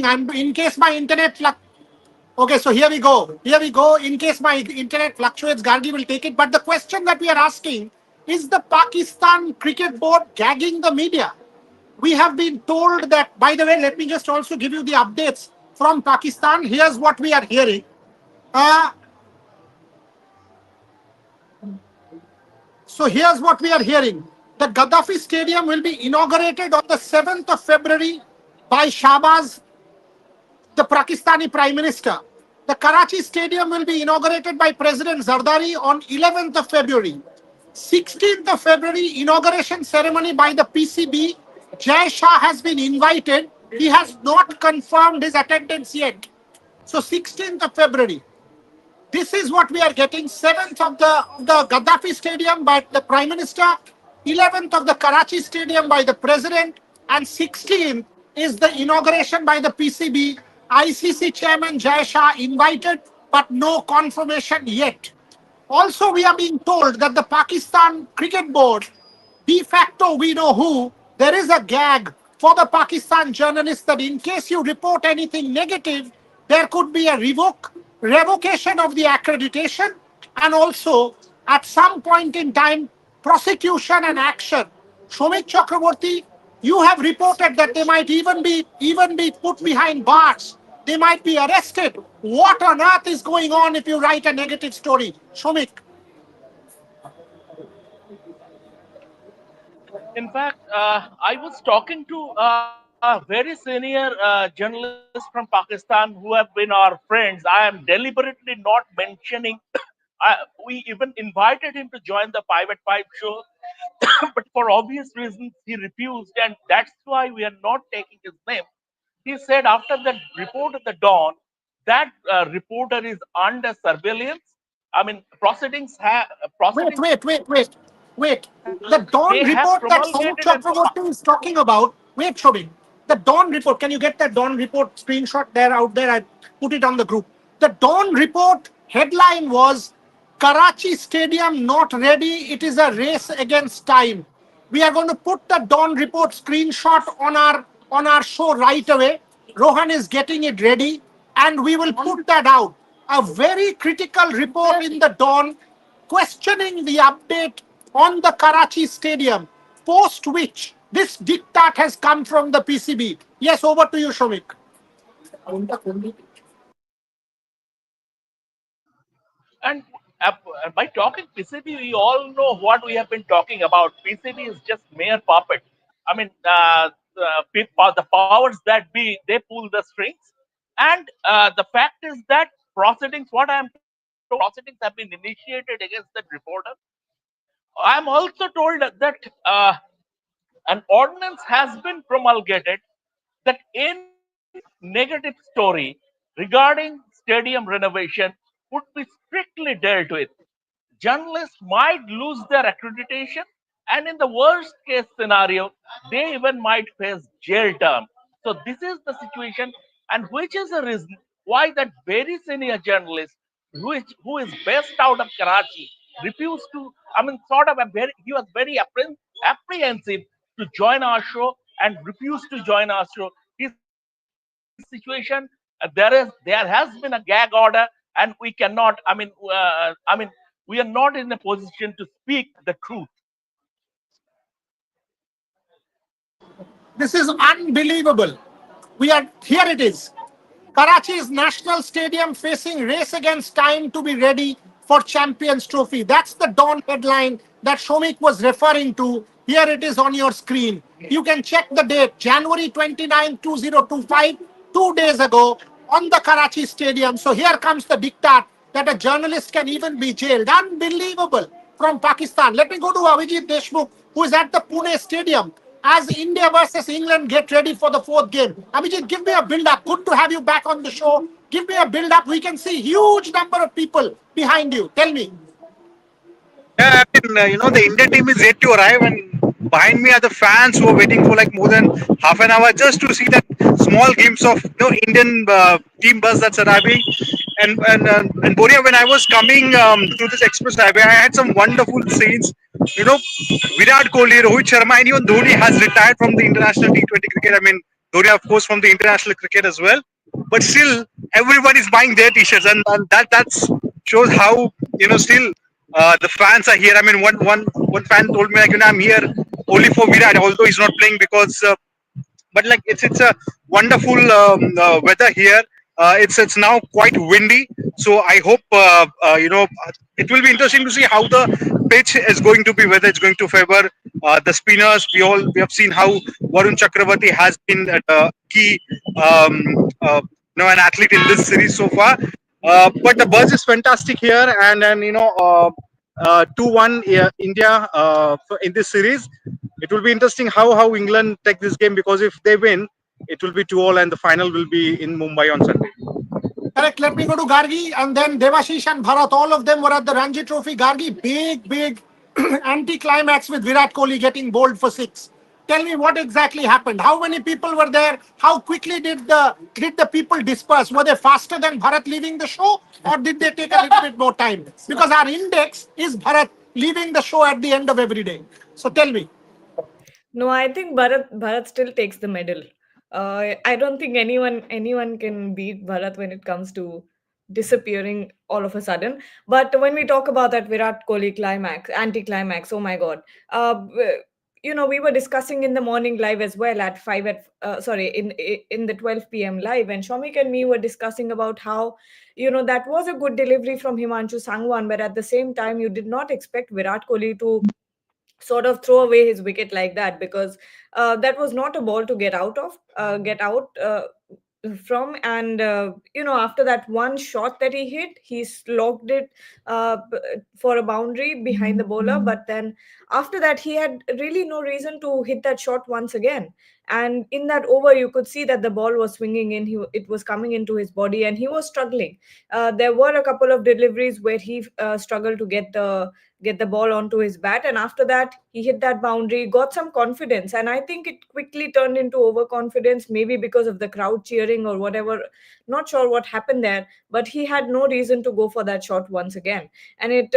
I'm in case my internet okay, so here we go. Here we go. In case my internet fluctuates, Gargi will take it. But the question that we are asking is the Pakistan Cricket Board gagging the media? We have been told that, by the way, let me just also give you the updates from Pakistan. Here's what we are hearing. Uh, so here's what we are hearing. The Gaddafi Stadium will be inaugurated on the 7th of February by Shahbaz, the Pakistani Prime Minister. The Karachi Stadium will be inaugurated by President Zardari on 11th of February. 16th of February, inauguration ceremony by the PCB. Jai Shah has been invited. He has not confirmed his attendance yet. So 16th of February. This is what we are getting. 7th of the Gaddafi Stadium by the Prime Minister. 11th of the Karachi Stadium by the President. And 16th is the inauguration by the PCB. ICC Chairman Jai Shah invited, but no confirmation yet. Also, we are being told that the Pakistan Cricket Board, de facto we know who, there is a gag for the Pakistan journalists that in case you report anything negative, there could be a revocation of the accreditation, and also at some point in time, prosecution and action. Shomik Chakraborty, you have reported that they might even be put behind bars. They might be arrested. What on earth is going on if you write a negative story? Shomik. In fact, I was talking to a very senior journalist from Pakistan who have been our friends. I am deliberately not mentioning. We even invited him to join the Private Pipe show, but for obvious reasons he refused, and that's why we are not taking his name. He said after that report at the Dawn, that reporter is under surveillance. I mean, Wait, proceedings. wait, wait, wait, wait. The Dawn They have report that Somu promulgated and Chakraborty is talking about. Wait, Shobin. The Dawn report. Can you get that Dawn report screenshot there out there? I put it on the group. The Dawn report headline was Karachi Stadium not ready. It is a race against time. We are going to put the Dawn report screenshot on our show right away. Rohan is getting it ready, and we will put that out. A very critical report in the Dawn questioning the update on the Karachi Stadium, post which this diktat has come from the PCB. Yes, over to you, Shomik. And by talking PCB, we all know what we have been talking about. PCB is just mere puppet. I mean, the powers that be, they pull the strings. And the fact is that proceedings, what I am told, proceedings have been initiated against that reporter. I am also told that an ordinance has been promulgated that any negative story regarding stadium renovation would be strictly dealt with. Journalists might lose their accreditation, and in the worst case scenario, they even might face jail term. So this is the situation, and which is the reason why that very senior journalist, who is based out of Karachi, refused to. I mean, sort of he was very apprehensive to join our show and refused to join our show. His situation, there has been a gag order, and we cannot. We are not in a position to speak the truth. This is unbelievable. We are here. It is Karachi's National Stadium facing race against time to be ready for Champions Trophy. That's the Dawn headline that Shomik was referring to. Here it is on your screen. You can check the date, January 29, 2025, 2 days ago on the Karachi Stadium. So here comes the diktat that a journalist can even be jailed. Unbelievable from Pakistan. Let me go to Avijit Deshmukh, who is at the Pune Stadium as India versus England get ready for the fourth game. Abhijit, give me a build-up. Good to have you back on the show. Give me a build-up. We can see huge number of people behind you. Tell me. Yeah, I mean, the Indian team is yet to arrive, and behind me are the fans who are waiting for like more than half an hour just to see that small glimpse of Indian team bus that's arriving. And Boria, when I was coming through this express highway, I had some wonderful scenes. Virat Kohli, Rohit Sharma, and even Dhoni has retired from the international T20 cricket. I mean, Dhoni, of course, from the international cricket as well. But still, everybody's buying their t-shirts, and that's shows how still the fans are here. I mean, one fan told me, like, I'm here only for Virat, although he's not playing because. But like it's a wonderful weather here. It's now quite windy, so I hope it will be interesting to see how the pitch is going to be, whether it's going to favor the spinners. We have seen how Varun Chakravarti has been a key an athlete in this series so far. But the buzz is fantastic here, and 2-1 India in this series. It will be interesting how England take this game, because if they win, it will be 2-all, and the final will be in Mumbai on Sunday. Correct. Let me go to Gargi and then Devashish and Bharat. All of them were at the Ranji Trophy. Gargi, big anti-climax with Virat Kohli getting bowled for 6. Tell me what exactly happened. How many people were there? How quickly did the people disperse? Were they faster than Bharat leaving the show, or did they take a little bit more time? Because our index is Bharat leaving the show at the end of every day. So tell me. No, I think Bharat still takes the medal. I don't think anyone can beat Bharat when it comes to disappearing all of a sudden. But when we talk about that Virat Kohli climax, anti-climax, oh my God. We were discussing in the morning live as well at 5 at sorry in the 12 p.m. live, and Shomik and me were discussing about how that was a good delivery from Himanshu Sangwan, but at the same time you did not expect Virat Kohli to sort of throw away his wicket like that, because that was not a ball to get out from. And after that one shot that he hit, he slogged it for a boundary behind the bowler, but then after that he had really no reason to hit that shot once again. And in that over you could see that the ball was swinging in, it was coming into his body and he was struggling. There were a couple of deliveries where he struggled to get the ball onto his bat, and after that he hit that boundary, got some confidence, and I think it quickly turned into overconfidence, maybe because of the crowd cheering or whatever. Not sure what happened there, but he had no reason to go for that shot once again, and it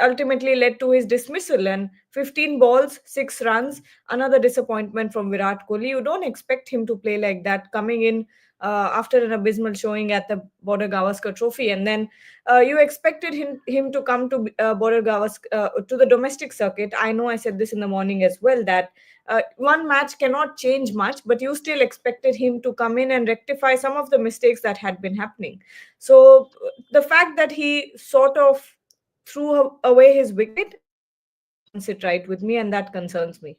ultimately led to his dismissal. And 15 balls, 6 runs, another disappointment from Virat Kohli. You don't expect him to play like that coming in after an abysmal showing at the Border Gavaskar Trophy, and then you expected him to come to Border Gavaskar to the domestic circuit. I know I said this in the morning as well, that one match cannot change much, but you still expected him to come in and rectify some of the mistakes that had been happening. So the fact that he sort of threw away his wicket doesn't sit right with me, and that concerns me.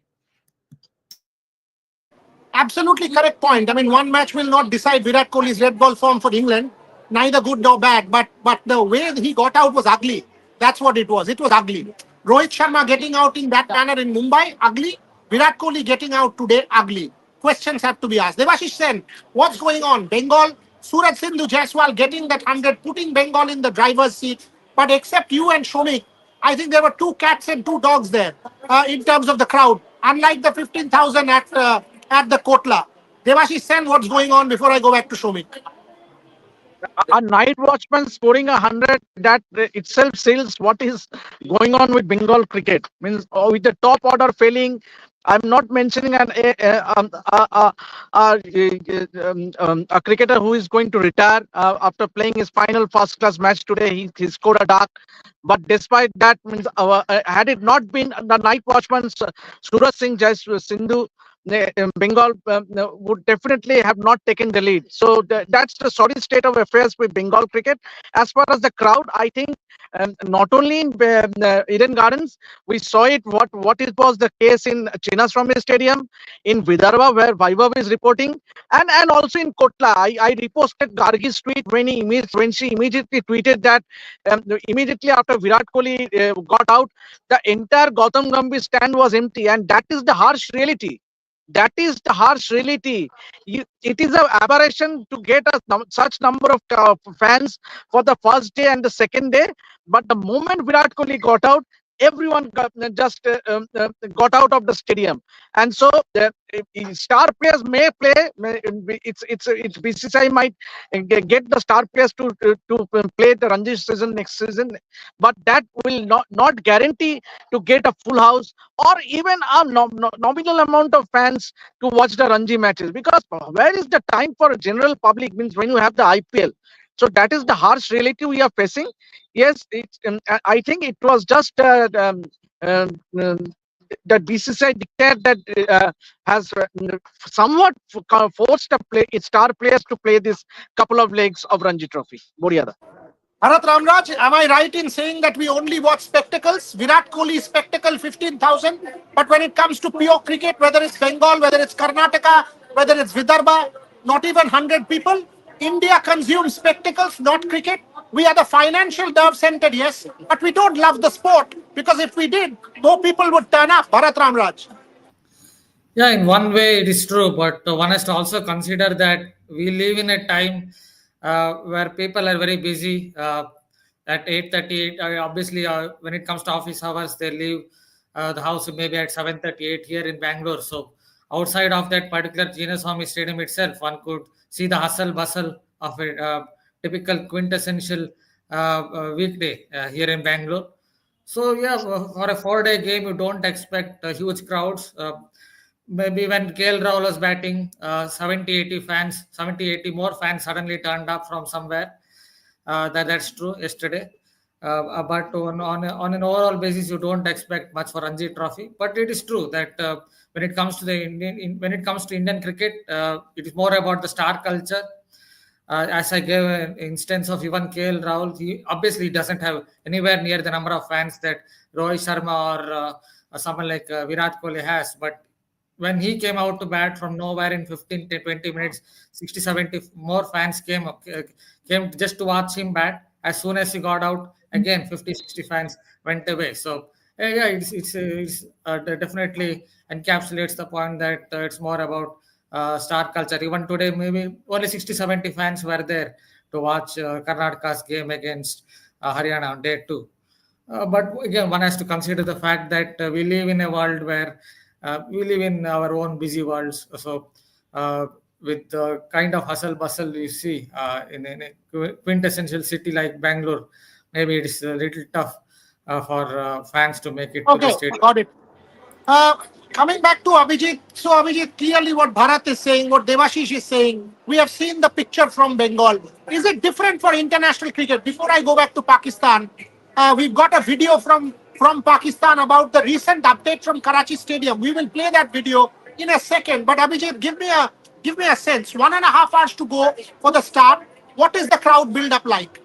Absolutely correct point. I mean, one match will not decide Virat Kohli's red ball form for England, neither good nor bad. But the way he got out was ugly. That's what it was. It was ugly. Rohit Sharma getting out in that manner in Mumbai, ugly. Virat Kohli getting out today, ugly. Questions have to be asked. Devashish Sen, what's going on? Bengal, Suraj Sindhu Jaiswal getting that 100, putting Bengal in the driver's seat. But except you and Shomik, I think there were 2 cats and 2 dogs there in terms of the crowd. Unlike the 15,000 at the Kotla. Devashish Sen, what's going on before I go back to Shomik? A night watchman scoring 100, that itself says what is going on with Bengal cricket. Means with the top order failing, I'm not mentioning a cricketer who is going to retire after playing his final first-class match today. He scored a duck, but despite that, means had it not been the night watchman Suraj Sindhu, Bengal would definitely have not taken the lead. So that's the sorry state of affairs with Bengal cricket. As far as the crowd, I think not only in Eden Gardens, we saw it what it was the case in Chinnaswamy Stadium, in Vidarbha where Vaibhav is reporting, and also in Kotla. I reposted Gargi's tweet when she immediately tweeted that immediately after Virat Kohli got out, the entire Gautam Gambhir stand was empty, and that is the harsh reality. That is the harsh reality. It is an aberration to get such number of fans for the first day and the second day. But the moment Virat Kohli got out, everyone got out of the stadium. And so the star players may play. It's BCCI might get the star players to play the Ranji season next season, but that will not guarantee to get a full house or even a nominal amount of fans to watch the Ranji matches. Because where is the time for a general public? Means when you have the IPL. So that is the harsh reality we are facing. Yes, I think it was just um, um, that BCCI declared that has somewhat forced its star players to play this couple of legs of Ranji Trophy. Boriada. Bharat Ramraj, am I right in saying that we only watch spectacles? Virat Kohli spectacle 15,000, but when it comes to pure cricket, whether it's Bengal, whether it's Karnataka, whether it's Vidarbha, not even 100 people, India consumes spectacles, not cricket. We are the financial nerve centered, yes, but we don't love the sport, because if we did, more people would turn up. Bharat Ramraj. Yeah, in one way it is true, but one has to also consider that we live in a time where people are very busy. At 8:38, obviously, when it comes to office hours, they leave the house maybe at 7:38 here in Bangalore. So outside of that particular Jinaswamy Stadium itself, one could see the hustle bustle of a typical quintessential weekday here in Bangalore. So yeah, for a 4-day game, you don't expect huge crowds. Maybe when KL Rahul was batting, 70, 80 fans, 70, 80 more fans suddenly turned up from somewhere. That's true yesterday. But on an overall basis, you don't expect much for Ranji Trophy. But it is true that when it comes to when it comes to Indian cricket, it is more about the star culture. As I gave an instance of even KL Rahul, he obviously doesn't have anywhere near the number of fans that Rohit Sharma or someone like Virat Kohli has. But when he came out to bat from nowhere in 15 to 20 minutes, 60, 70 more fans came just to watch him bat. As soon as he got out, again 50, 60 fans went away. So yeah, it's definitely encapsulates the point that it's more about star culture. Even today, maybe only 60, 70 fans were there to watch Karnataka's game against Haryana on day 2. But again, one has to consider the fact that we live in a world where we live in our own busy worlds. So with the kind of hustle bustle you see in a quintessential city like Bangalore, maybe it is a little tough for fans to make it to the Okay, stadium. got it. Coming back to Abhijit, so Abhijit, clearly what Bharat is saying, what Devashish is saying, we have seen the picture from Bengal. Is it different for international cricket? Before I go back to Pakistan, we've got a video from Pakistan about the recent update from Karachi Stadium. We will play that video in a second. But Abhijit, give me a sense. 1.5 hours to go for the start. What is the crowd build-up like?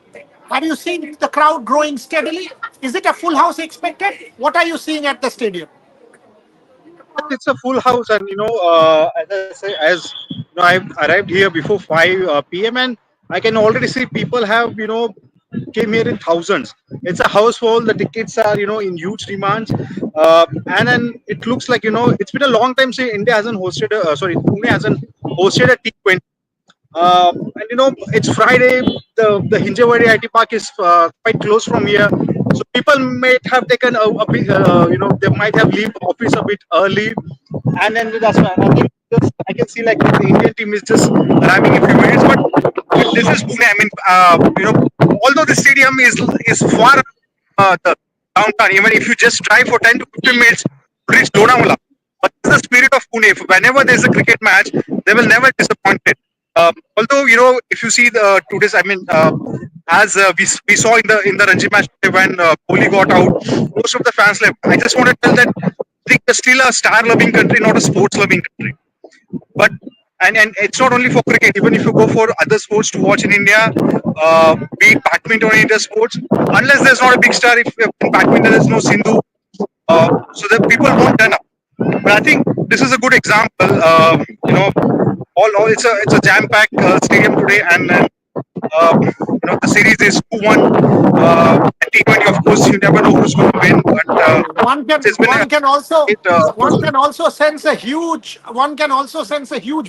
Have you seen the crowd growing steadily? Is it a full house expected? What are you seeing at the stadium? It's a full house, and as I've arrived here before 5 p.m. and I can already see people have came here in thousands. It's a house full. The tickets are in huge demands, and then it looks like it's been a long time since India hasn't hosted Pune hasn't hosted a T20. And it's Friday. The Hinjawadi IT Park is quite close from here, so people might have taken a bit, they might have leave office a bit early, and then that's why I can see like the Indian team is just arriving in a few minutes. But this is Pune. I mean, although the stadium is far the downtown, even if you just drive for 10 to 15 minutes to reach Lonavala. But the spirit of Pune. Whenever there's a cricket match, they will never disappoint it. Although if you see the today's, I mean, as we saw in the Ranji match when Kohli got out, most of the fans left. I just want to tell that we're still a star-loving country, not a sports-loving country. But and it's not only for cricket. Even if you go for other sports to watch in India, be it badminton or inter sports, unless there's not a big star, if in badminton there's no Sindhu, so that people won't turn up. But I think this is a good example. All it's a jam-packed stadium today, and the series is 2-1. T20, of course, you never know who's going to win. But one can also sense a huge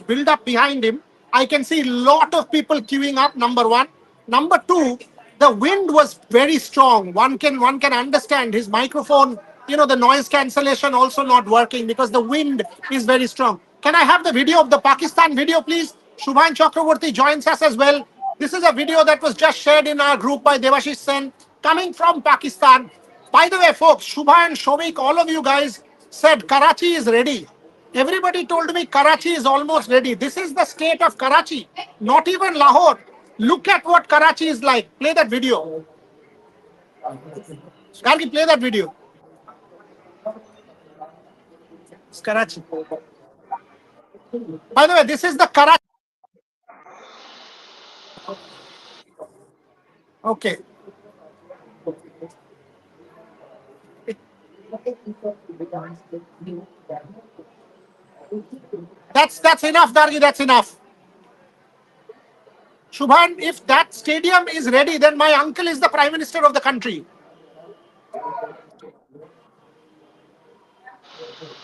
build-up behind him. I can see a lot of people queuing up. Number one. Number two, The wind was very strong. One can understand his microphone. The noise cancellation also not working because the wind is very strong. Can I have the video of the Pakistan video, please? Shubhan Chakraborty joins us as well. This is a video that was just shared in our group by Devashish Sen, coming from Pakistan. By the way, folks, Shubha and Shomik, all of you guys said Karachi is ready. Everybody told me Karachi is almost ready. This is the state of Karachi, not even Lahore. Look at what Karachi is like. Play that video. Gargi, play that video. It's Karachi. By the way, this is the Karachi. Okay. That's enough, Dargi. That's enough. Shubhan, if that stadium is ready, then my uncle is the Prime Minister of the country.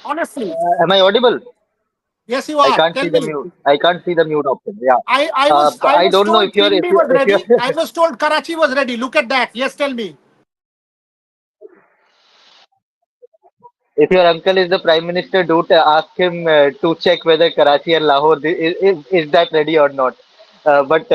Honestly. Am I audible? Yes, you I are. can't Tell see the me. mute. I can't see the mute option. Yeah. I I was don't know told if you're Pindi was if you're ready. I was told Karachi was ready. Look at that. Yes, tell me. if your uncle is the prime minister, do ask him to check whether Karachi and Lahore is that ready or not. But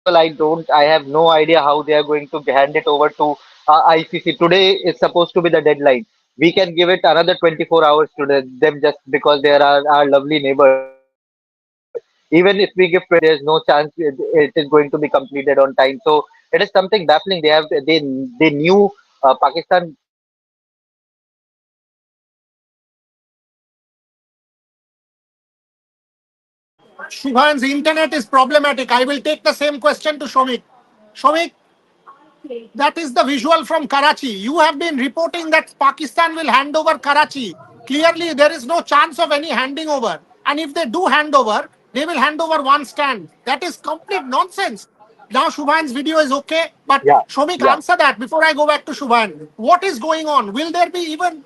I don't. I have no idea how they are going to hand it over to ICC. Today is supposed to be the deadline. We can give it another 24 hours to them just because they are our lovely neighbors. Even if we give, there's no chance it is going to be completed on time. So it is something baffling. They knew Pakistan. Shubhan's internet is problematic. I will take the same question to Shomik. Shomik, that is the visual from Karachi. You have been reporting that Pakistan will hand over Karachi. Clearly, there is no chance of any handing over. And if they do hand over, they will hand over one stand. That is complete nonsense. Now Shubhan's video is okay, but Yeah, Shomik, yeah. answer that before I go back to Shubhan. What is going on? Will there be even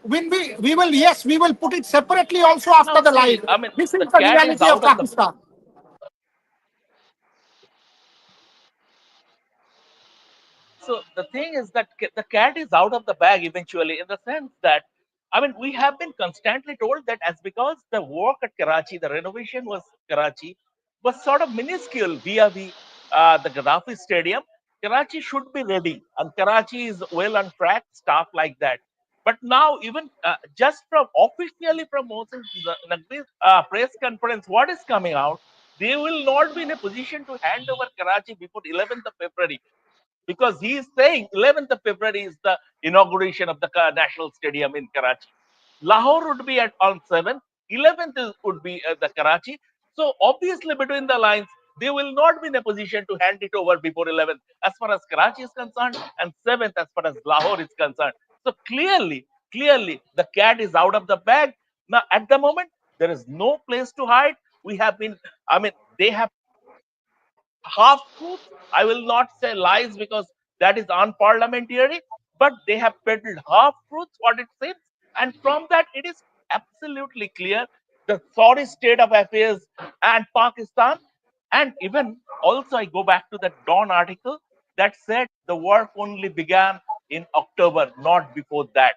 when we will, yes, we will put it separately also No, after the see, live. I mean, This is the the cat is reality of out of the. Pakistan. So the thing is that the cat is out of the bag eventually, in the sense that, I mean, we have been constantly told that as because the work at Karachi, the renovation was Karachi, was sort of minuscule vis-a-vis the Gaddafi Stadium. Karachi should be ready, and Karachi is well on track, stuff like that. But now, even just from officially from Mohsen Naqvi's press conference, what is coming out? They will not be in a position to hand over Karachi before 11th of February, because he is saying 11th of February is the inauguration of the National Stadium in Karachi. Lahore would be at on 7th, 11th would be the Karachi. So obviously, between the lines, they will not be in a position to hand it over before 11th, as far as Karachi is concerned, and 7th as far as Lahore is concerned. So clearly, the cat is out of the bag. Now, at the moment, there is no place to hide. We have been, I mean, they have half truths. I will not say lies because that is unparliamentary, but they have peddled half truths, what it seems. And from that, it is absolutely clear the sorry state of affairs and Pakistan. And even also, I go back to that Dawn article that said the work only began in October, not before that.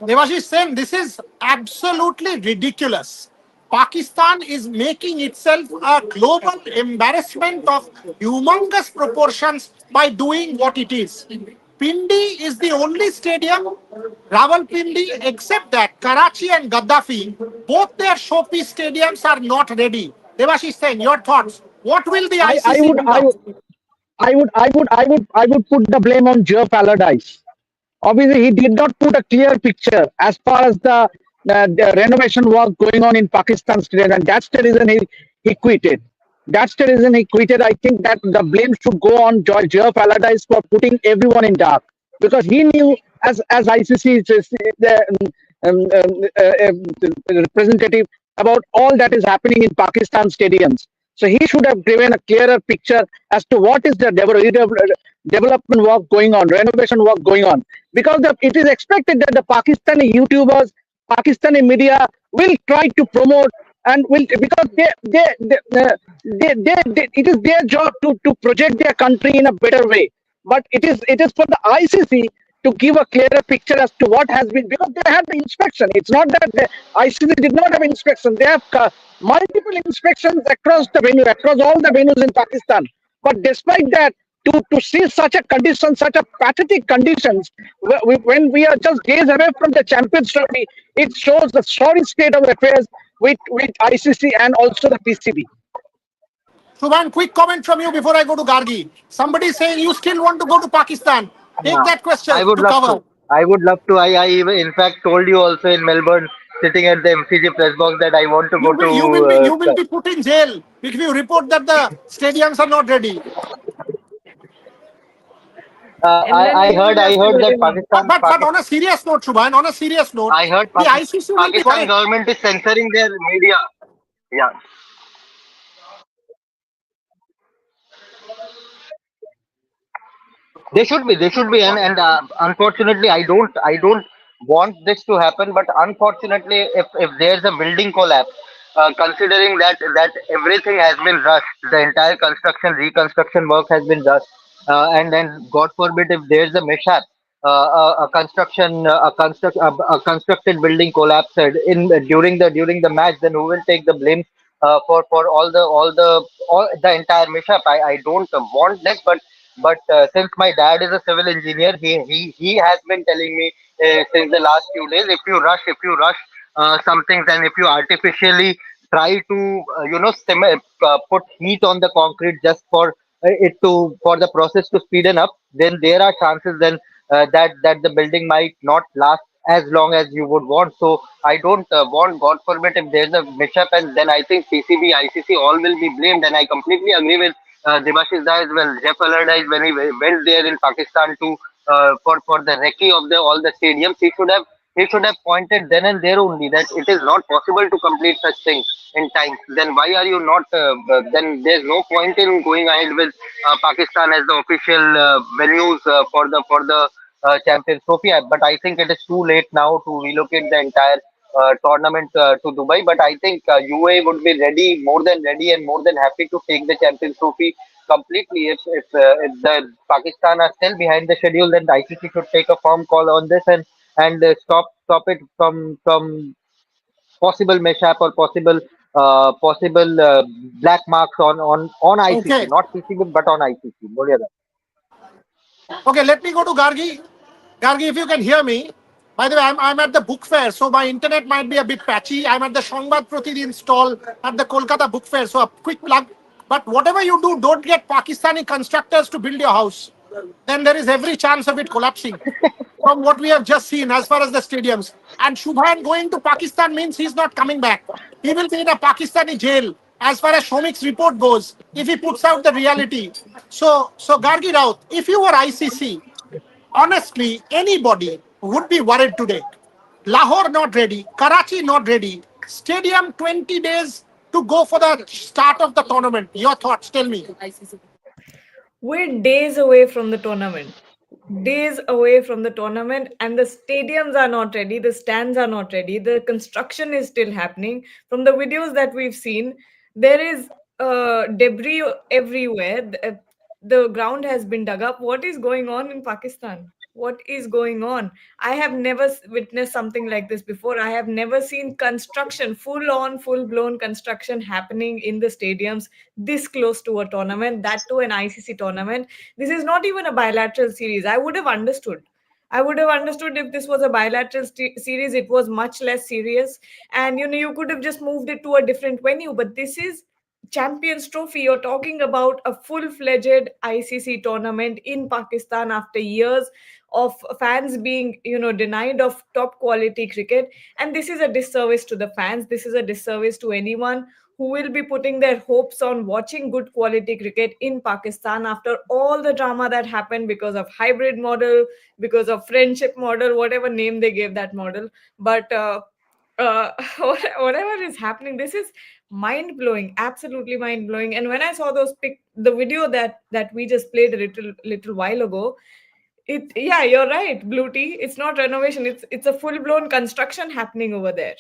Devashish Sen, this is absolutely ridiculous. Pakistan is making itself a global embarrassment of humongous proportions by doing what it is. Pindi is the only stadium, Rawalpindi, except that Karachi and Gaddafi, both their showpiece stadiums are not ready. Devashish Sen, your thoughts. What will the I ICC would do I now? would I would put the blame on Joe Allardyce. Obviously, he did not put a clear picture as far as the renovation work going on in Pakistan state, and that's the reason he quitted. That's the reason he quitted. I think that the blame should go on Joe Allardyce for putting everyone in dark, because he knew as ICC the representative about all that is happening in Pakistan stadiums. So he should have given a clearer picture as to what is the development work going on, renovation work going on, because it is expected that the Pakistani YouTubers, Pakistani media will try to promote and will, because they it is their job to project their country in a better way. But it is for the ICC to give a clearer picture as to what has been, because they had the inspection. It's not that the ICC did not have inspection. They have multiple inspections across the venue, across all the venues in Pakistan. But despite that, to see such a condition, such a pathetic conditions, when we are just days away from the Champions Trophy, it shows the sorry state of affairs with ICC and also the PCB. Shubhan, quick comment from you before I go to Gargi. Somebody saying you still want to go to Pakistan. Take Yeah, that question I would to love cover. to. I would love to. I even, in fact, told you also in Melbourne, sitting at the MCG press box, that I want to go You will be put in jail if you report that the stadiums are not ready. And then I you heard will have to that deliver. But on a serious note, Shubhan, on a serious note, I heard the ICC will be Pakistan worried. government is censoring their media. Yeah, they should be, and unfortunately, I don't want this to happen. But unfortunately, if there's a building collapse, considering that everything has been rushed, the entire construction reconstruction work has been rushed, and then God forbid if there's a mishap, a constructed building collapsed in during the match, then who will take the blame for all the entire mishap? I don't want this, but since my dad is a civil engineer, he has been telling me since the last few days, if you rush some things, and if you artificially try to put heat on the concrete just for for the process to speeden up, then there are chances then that the building might not last as long as you would want. So I don't want, God forbid, if there's a mishap, and then I think PCB, ICC, all will be blamed. And I completely agree with Devashish Da as well. Jeff Allardyce, when he went there in Pakistan to for the recce of the all the stadiums, he should have pointed then and there only that it is not possible to complete such things in time. Then why are you not? Then there's no point in going ahead with Pakistan as the official venues for the Champions Trophy. But I think it is too late now to relocate the entire tournament to Dubai. But I think UAE would be ready, more than ready, and more than happy to take the Champions Trophy completely. If the Pakistan are still behind the schedule, then the ICC should take a firm call on this, and stop it from possible mishap or possible black marks on ICC, Okay. not PCB but on ICC. बोलिए ना. Okay, let me go to Gargi. Gargi, if you can hear me. By the way, I'm at the book fair, so my internet might be a bit patchy. I'm at the Shongbad Pratidin stall at the Kolkata book fair, so a quick plug. But whatever you do, don't get Pakistani constructors to build your house. Then there is every chance of it collapsing. From what we have just seen as far as the stadiums. And Shubhan going to Pakistan means he's not coming back. He will be in a Pakistani jail as far as Shomik's report goes, if he puts out the reality. So Gargi Raut, if you were ICC, honestly, anybody would be worried today. Lahore not ready, Karachi not ready, stadium 20 days to go for the start of the tournament. Your thoughts, tell me. We're days away from the tournament. Days away from the tournament, and the stadiums are not ready, the stands are not ready, the construction is still happening. From the videos that we've seen, there is debris everywhere. The ground has been dug up. What is going on in Pakistan? What is going on? I have never witnessed something like this before. I have never seen construction, full on, full blown construction happening in the stadiums this close to a tournament, that to an ICC tournament. This is not even a bilateral series. I would have understood. I would have understood if this was a bilateral series. It was much less serious, and you could have just moved it to a different venue. But this is Champions Trophy. You're talking about a full-fledged ICC tournament in Pakistan after years of fans being, denied of top quality cricket. And this is a disservice to the fans. This is a disservice to anyone who will be putting their hopes on watching good quality cricket in Pakistan after all the drama that happened because of hybrid model, because of friendship model, whatever name they gave that model. But whatever is happening, this is mind blowing, absolutely mind blowing. And when I saw the video that we just played a little while ago, yeah, you're right, Blue Tea. It's not renovation. It's a full blown construction happening over there.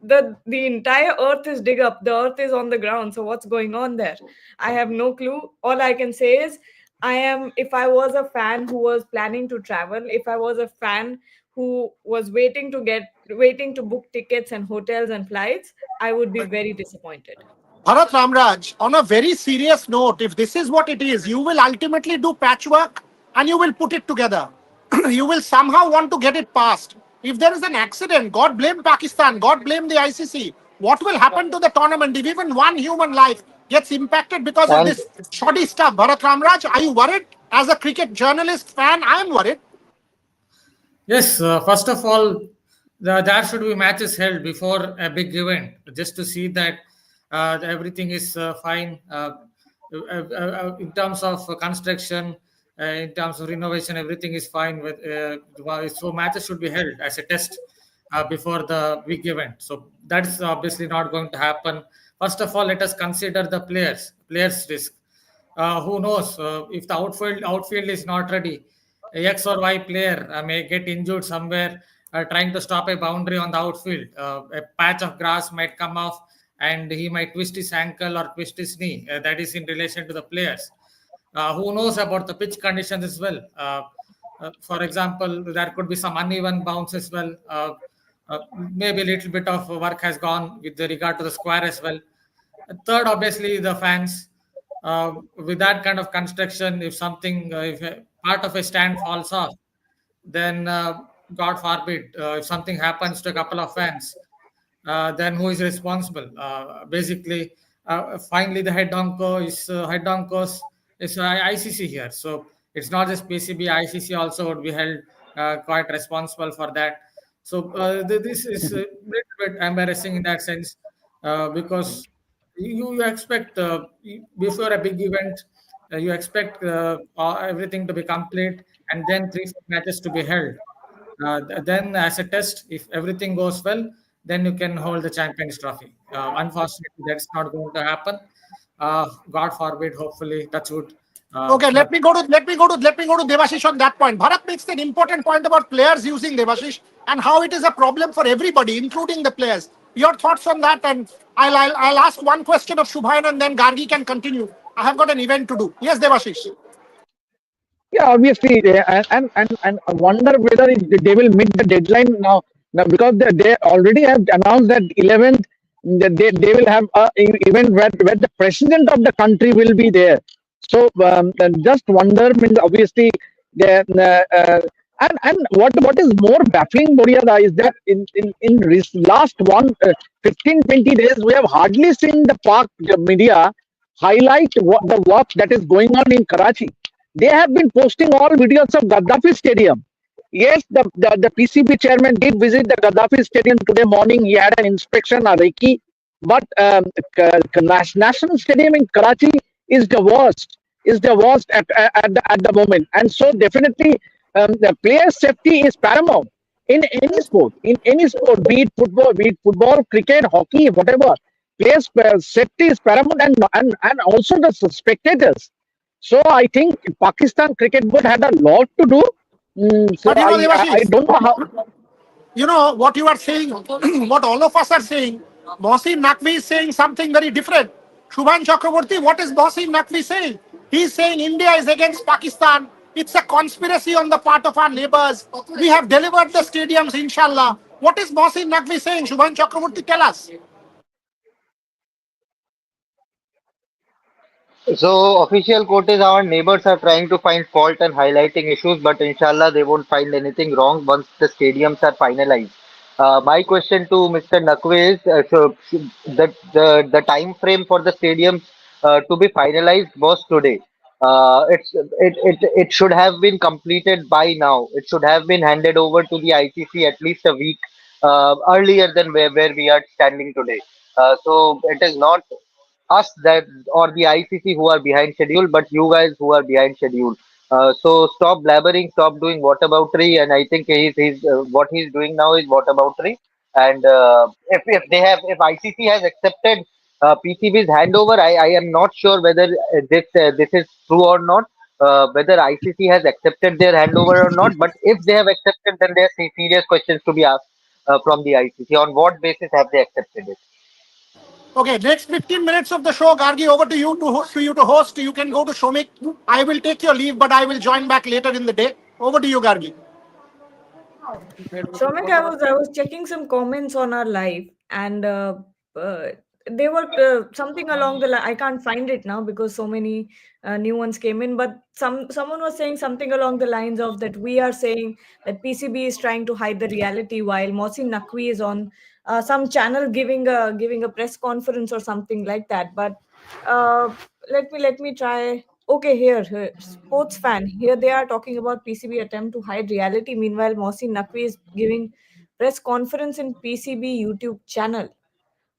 the entire earth is dig up. The earth is on the ground. So what's going on there? I have no clue. All I can say is, if I was a fan who was planning to travel, if I was a fan who was waiting to book tickets and hotels and flights, I would be very disappointed. Bharat Ramraj, on a very serious note, if this is what it is, you will ultimately do patchwork and you will put it together. You will somehow want to get it passed. If there is an accident, God blame Pakistan, God blame the ICC. What will happen to the tournament if even one human life gets impacted because of And this shoddy stuff? Bharat Ramraj, are you worried? As a cricket journalist fan, I am worried. Yes, first of all, there should be matches held before a big event just to see that everything is fine in terms of construction, in terms of renovation, everything is fine. So matches should be held as a test before the big event. So that's obviously not going to happen. First of all, let us consider the players' risk. Who knows if the outfield is not ready? X or Y player may get injured somewhere trying to stop a boundary on the outfield. A patch of grass might come off and he might twist his ankle or twist his knee. That is in relation to the players. Who knows about the pitch conditions as well? For example, there could be some uneven bounce as well. Maybe a little bit of work has gone with regard to the square as well. Third, obviously, the fans. With that kind of construction, if a part of a stand falls off, then God forbid, if something happens to a couple of fans, then who is responsible? Basically, finally, the head honchos is ICC here. So it's not just PCB. ICC also would be held quite responsible for that. So this is a little bit embarrassing in that sense because you expect before a big event, you expect everything to be complete and then 3 4 matches to be held. Then, as a test, if everything goes well, then you can hold the Champions Trophy. Unfortunately, that's not going to happen. God forbid. Hopefully, that's wood. Okay, let me go to Devashish on that point. Bharat makes an important point about players using Devashish and how it is a problem for everybody, including the players. Your thoughts on that? And I'll ask one question of Shubhayan and then Gargi can continue. I have got an event to do. Yes, Devashish. Yeah, obviously, and I wonder whether they will meet the deadline now because they already have announced that 11th they will have a event where the president of the country will be there. So and just wonder, means obviously, the and what is more baffling, Moriada, is that in last 15 20 days we have hardly seen the Pak media highlight the work that is going on in Karachi. They have been posting all videos of Gaddafi Stadium. Yes, the PCB chairman did visit the Gaddafi Stadium today morning. He had an inspection, a recce. But National Stadium in Karachi is the worst. At the moment. And so definitely the player safety is paramount in any sport. In any sport, be it football, cricket, hockey, whatever. Players' safety is paramount, and also the spectators. So I think Pakistan Cricket Board had a lot to do. So But you know, I Devashish, don't know how. you know what you are saying, what all of us are saying. Mohsin Naqvi is saying something very different. Shubhan Chakraborty, what is Mohsin Naqvi saying? He's saying India is against Pakistan. It's a conspiracy on the part of our neighbors. We have delivered the stadiums, inshallah. What is Mohsin Naqvi saying? Shubhan Chakraborty, tell us. so official quote is our neighbors are trying to find fault and highlighting issues, but inshallah they won't find anything wrong once the stadiums are finalized. My question to Mr. Naqvi is, the time frame for the stadiums to be finalized was today. It should have been completed by now. It should have been handed over to the ICC at least a week earlier than where we are standing today. So it is not us that or the ICC who are behind schedule, but you guys who are behind schedule. So stop blabbering, stop doing whataboutery, and I think what he's doing now is whataboutery. And if ICC has accepted PCB's handover, I am not sure whether this is true or not. Whether ICC has accepted their handover or not, but if they have accepted, then there are serious questions to be asked. from the ICC? On what basis have they accepted it? Okay, next 15 minutes of the show, Gargi, over to you to host. You can go to Shomik. I will take your leave, but I will join back later in the day. Over to you, Gargi. Shomik, I was checking some comments on our live, and uh, they were something along the line. I can't find it now because so many new ones came in. But someone was saying something along the lines of that we are saying that PCB is trying to hide the reality while Mohsin Naqvi is on some channel giving a press conference or something like that. But uh, let me try. Okay, here, sports fan. Here they are talking about PCB attempt to hide reality. Meanwhile, Mohsin Naqvi is giving press conference in PCB YouTube channel.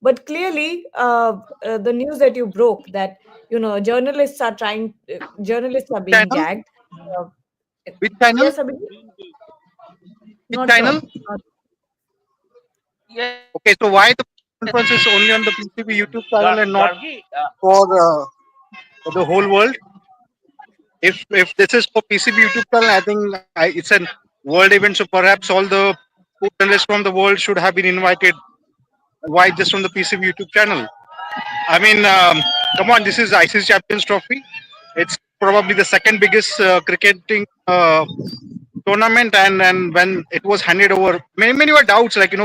But clearly, the news that you broke that journalists are being Channel? gagged. Uh, Which channel? yes, Abhijit? Which Not channel? sure. Not- Yes, Okay, so why the conference is only on the PCB YouTube channel and not Gargi. for, for the whole world? If this is for PCB YouTube channel, I think it's a world event, so perhaps all the journalists from the world should have been invited. Why just on the PCB YouTube channel? I mean, come on, this is ICC Champions Trophy. It's probably the second biggest cricketing tournament, and when it was handed over, many were doubts like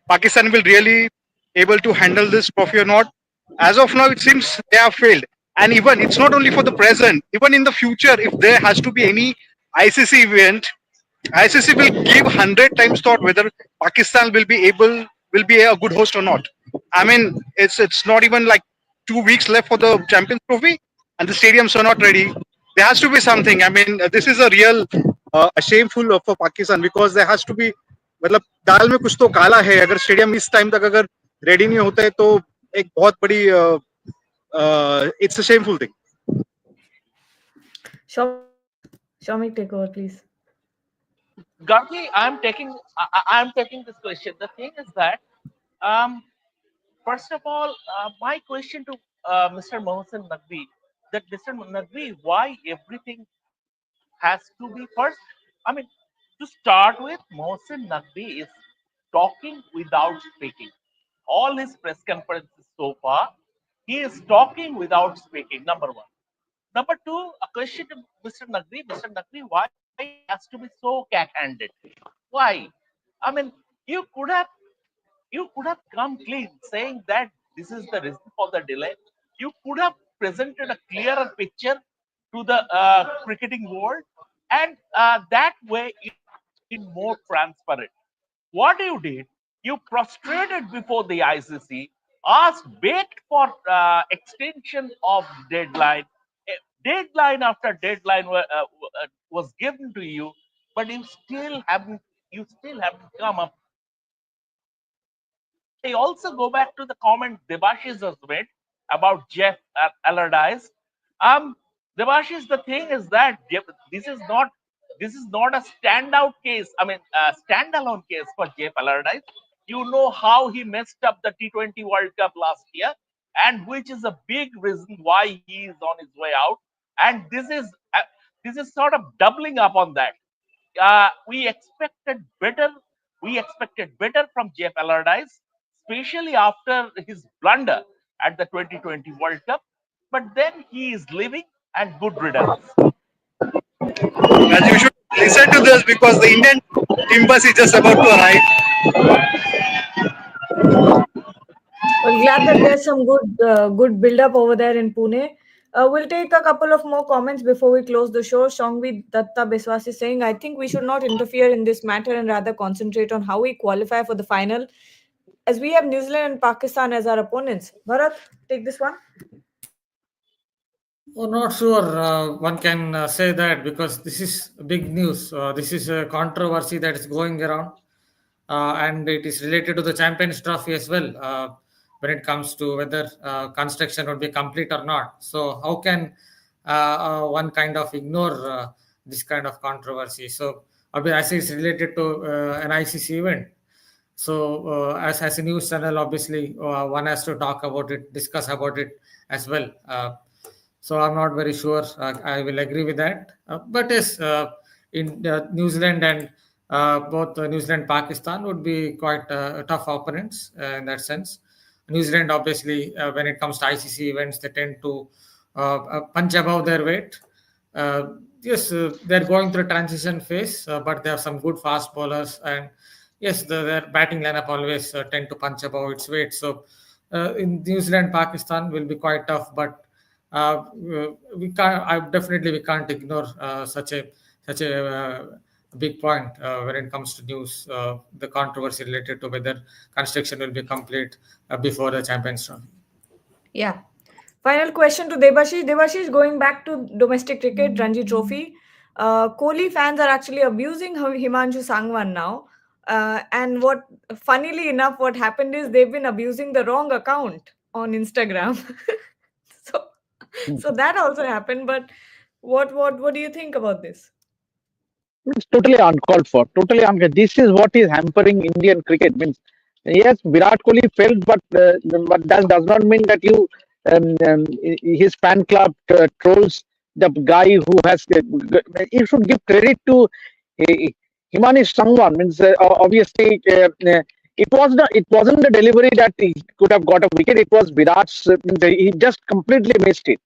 Pakistan will really able to handle this trophy or not. As of now, it seems they have failed. And even it's not only for the present, even in the future, if there has to be any ICC event, ICC will give 100 times thought whether Pakistan will be a good host or not. I mean, it's not even like 2 weeks left for the Champions Trophy, and the stadiums are not ready. There has to be something. I mean, this is a real shameful for Pakistan because there has to be. मतलब दाल में कुछ तो काला है अगर stadium इस time तक अगर रेडी नहीं होता है तो एक बहुत बड़ी it's a shameful thing. Shomik, take over, please. Gargi, I'm taking this question. The thing is that, um, first of all, my question to Mr. Mohsen Naqvi, that Mr. Naqvi, why everything has to be first? I mean, to start with, Mohsen Naqvi is talking without speaking. All his press conferences so far, he is talking without speaking. Number one. Number two, a question to Mr. Naqvi. Mr. Naqvi, why he has to be so cack-handed? Why? I mean, you could have you could have come clean saying that this is the reason for the delay. You could have presented a clearer picture to the cricketing world, and that way it would have been more transparent. What you did, you prostrated before the ICC, asked, begged for extension of deadline. Deadline after deadline was given to you, but you still haven't come up with anything. I also go back to the comment Debashis has made about Jeff Allardyce. Um, Debashis, the thing is that this is not a standout case. I mean, a standalone case for Jeff Allardyce. You know how he messed up the T20 World Cup last year, and which is a big reason why he is on his way out. And this is sort of doubling up on that. We expected better. We expected better from Jeff Allardyce, especially after his blunder at the 2020 World Cup. But then he is leaving, and good riddance. As you should listen to this because the Indian team bus is just about to arrive. Well, glad that there's some good build up over there in Pune. We'll take a couple of more comments before we close the show. Shongvi Datta Biswas is saying, I think we should not interfere in this matter and rather concentrate on how we qualify for the final, as we have New Zealand and Pakistan as our opponents. Bharat, take this one. Oh, not sure. One can say that because this is big news. This is a controversy that is going around, and it is related to the Champions Trophy as well. When it comes to whether construction would be complete or not, so how can one kind of ignore this kind of controversy? So, obviously, it's related to an ICC event. So, as a news channel, obviously, one has to talk about it, discuss about it as well. So I'm not very sure. I will agree with that. But yes, in New Zealand and both New Zealand and Pakistan would be quite tough opponents in that sense. New Zealand, obviously, when it comes to ICC events, they tend to punch above their weight. Yes, they're going through a transition phase, but they have some good fast bowlers, and yes, their batting lineup always tend to punch above its weight. So, in New Zealand, Pakistan will be quite tough, but we can't. We can't ignore such a big point when it comes to news. The controversy related to whether construction will be complete before the Champions Trophy. Yeah. Final question to Debashish. Debashish, going back to domestic cricket, Ranji Trophy. Kohli fans are actually abusing Himanshu Sangwan now. And funnily enough, what happened is they've been abusing the wrong account on Instagram. so, so that also happened. But what do you think about this? It's totally uncalled for. Totally uncalled. This is what is hampering Indian cricket. Means yes, Virat Kohli failed, but that does not mean that his fan club trolls the guy who has. You should give credit to uh, Himanish Sangwan. Means obviously it wasn't the delivery that he could have got a wicket. It was Virat's. He just completely missed it.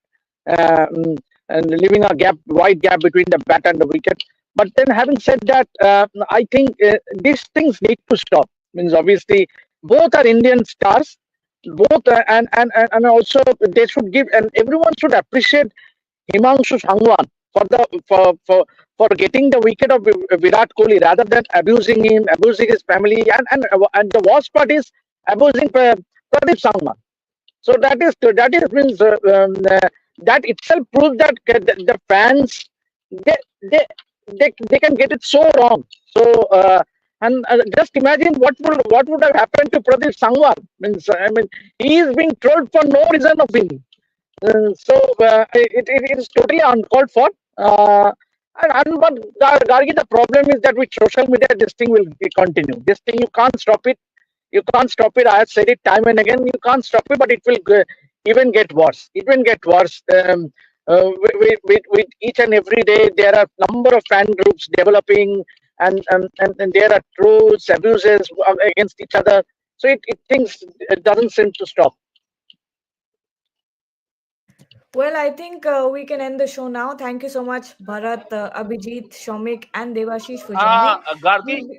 And leaving a wide gap between the bat and the wicket. But then, having said that, I think these things need to stop. Means obviously, both are Indian stars, both and also they should give, and everyone should appreciate Himanshu Sangwan for getting the wicket of Virat Kohli rather than abusing him, abusing his family, and the worst part is abusing Pradeep Sangwan. So that is means that itself proves that the fans they they they can get it so wrong. So and just imagine what would have happened to Pradeep Sangwan. Means I mean he is being trolled for no reason of being. It is totally uncalled for. But Gargi, the problem is that with social media, this thing will continue. This thing you can't stop it. You can't stop it. I have said it time and again. You can't stop it, but it will even get worse. It will get worse. With each and every day, there are number of fan groups developing, and there are trolls, abuses against each other. So it doesn't seem to stop. Well, I think we can end the show now. Thank you so much, Bharat, Abhijit, Shomik, and Devashish for joining. Gargi,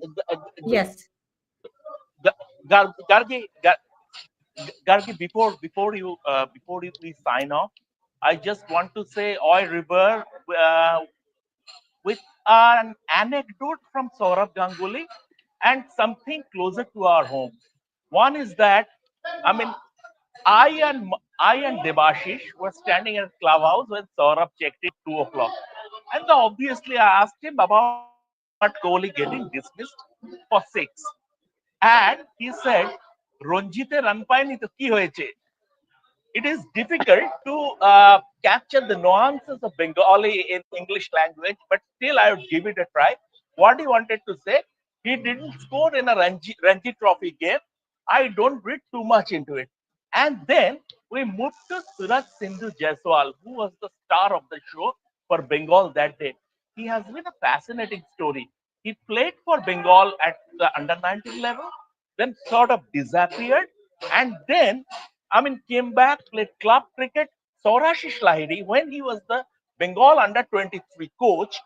Yes. Gargi, Gargi, before we sign off, I just want to say Oi River with an anecdote from Saurabh Ganguly and something closer to our home. One is that, I mean, I and Debashish were standing in a clubhouse when Saurabh checked it 2 o'clock, and then obviously I asked him about Virat Kohli getting dismissed for 6, and he said, "Ranjite run paini to ki hoyeche." It is difficult to capture the nuances of Bengali in English language, but still I would give it a try. What he wanted to say, he didn't score in a Ranji Trophy game. I don't read too much into it. And then we moved to Surat Sindhu Jaiswal, who was the star of the show for Bengal that day. He has been a fascinating story. He played for Bengal at the under 19 level, then sort of disappeared, and then came back, played club cricket. Saurashish Lahiri, when he was the Bengal under 23 coach,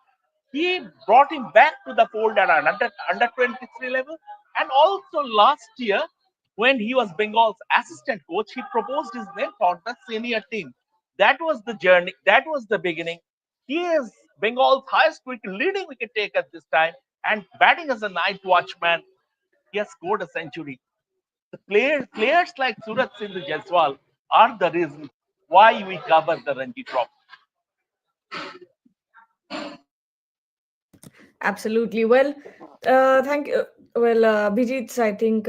he brought him back to the fold at an under 23 level. And also last year, when he was Bengal's assistant coach, he proposed his name for the senior team. That was the journey. That was the beginning. He is Bengal's leading wicket taker this time, and batting as a night watchman. He has scored a century. The players like Surat Sindhu Jaiswal are the reason why we cover the Ranji Trophy. Absolutely. Well, thank you. Well, Bijit's, I think,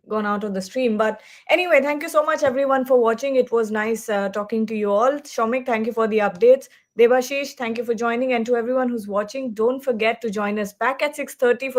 gone out of the stream. But anyway, thank you so much, everyone, for watching. It was nice talking to you all. Shomik, thank you for the updates. Devashish, thank you for joining. And to everyone who's watching, don't forget to join us back at 6:30 for